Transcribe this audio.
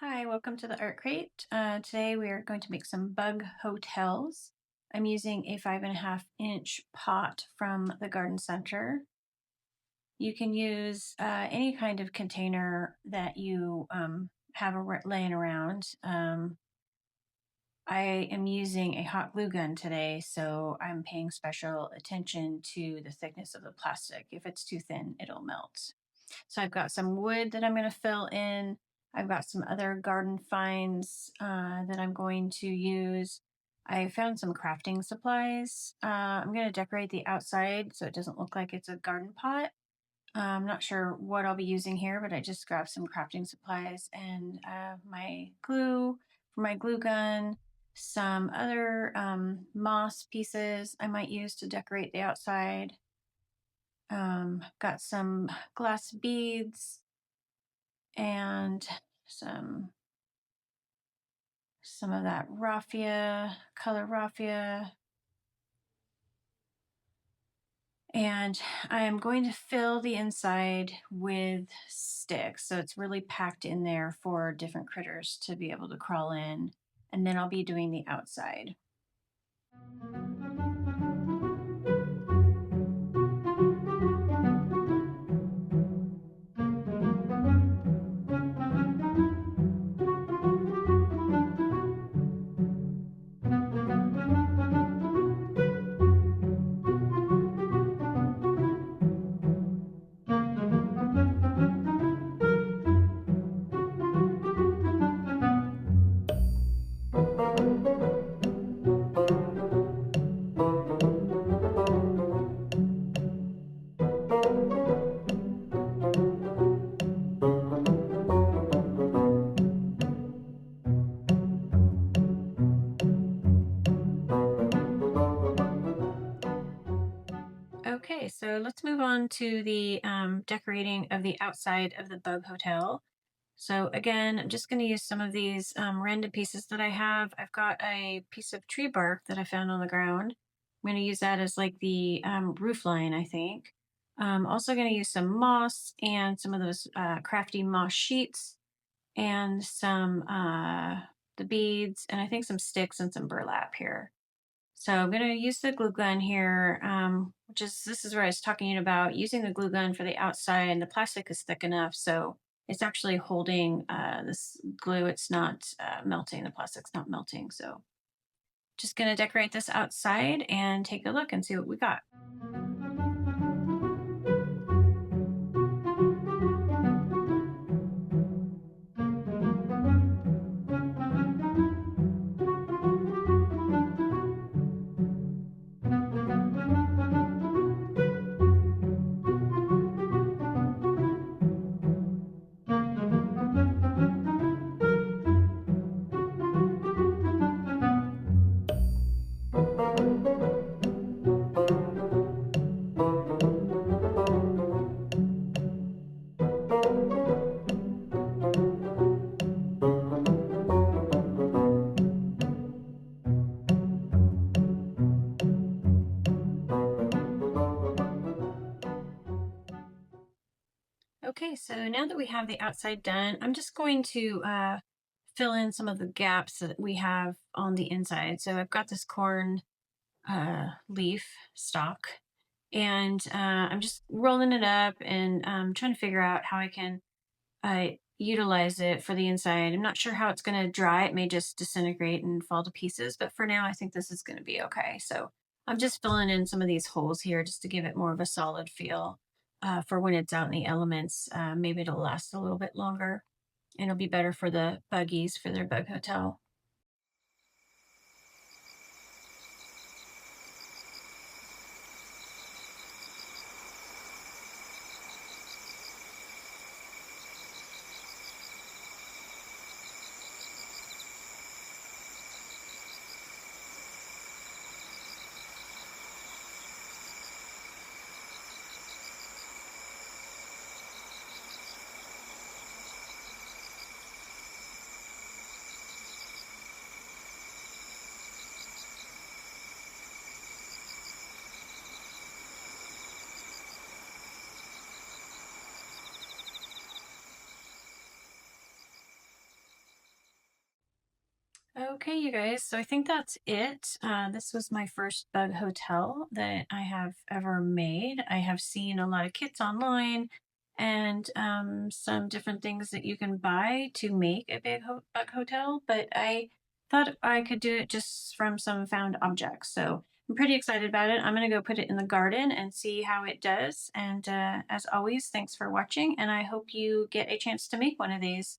Hi, welcome to the Art Crate. Today we are going to make some bug hotels. I'm using a 5.5-inch pot from the garden center. You can use any kind of container that you have laying around. I am using a hot glue gun today, so I'm paying special attention to the thickness of the plastic. If it's too thin, it'll melt. So I've got some wood that I'm going to fill in. I've got some other garden finds that I'm going to use. I found some crafting supplies. I'm going to decorate the outside so it doesn't look like it's a garden pot. I'm not sure what I'll be using here, but I just grabbed some crafting supplies and my glue for my glue gun, some other moss pieces I might use to decorate the outside. Got some glass beads and some of that raffia, color raffia. And I'm going to fill the inside with sticks. So it's really packed in there for different critters to be able to crawl in. And then I'll be doing the outside. Okay, so let's move on to the decorating of the outside of the bug hotel. So again, I'm just going to use some of these random pieces that I have. I've got a piece of tree bark that I found on the ground. I'm going to use that as like the roof line, I think. Also going to use some moss and some of those crafty moss sheets and some the beads and I think some sticks and some burlap here. So I'm going to use the glue gun here, this is where I was talking about using the glue gun for the outside, and the plastic is thick enough. So it's actually holding this glue. It's not melting. The plastic's not melting. So just going to decorate this outside and take a look and see what we got. Okay, so now that we have the outside done, I'm just going to fill in some of the gaps that we have on the inside. So I've got this corn leaf stalk, and I'm just rolling it up and trying to figure out how I can utilize it for the inside. I'm not sure how it's going to dry. It may just disintegrate and fall to pieces, but for now I think this is going to be okay. So I'm just filling in some of these holes here just to give it more of a solid feel for when it's out in the elements. Maybe it'll last a little bit longer and it'll be better for the buggies for their bug hotel. Okay, you guys. So I think that's it. This was my first bug hotel that I have ever made. I have seen a lot of kits online and some different things that you can buy to make a bug hotel, but I thought I could do it just from some found objects. So I'm pretty excited about it. I'm going to go put it in the garden and see how it does. And as always, thanks for watching, and I hope you get a chance to make one of these.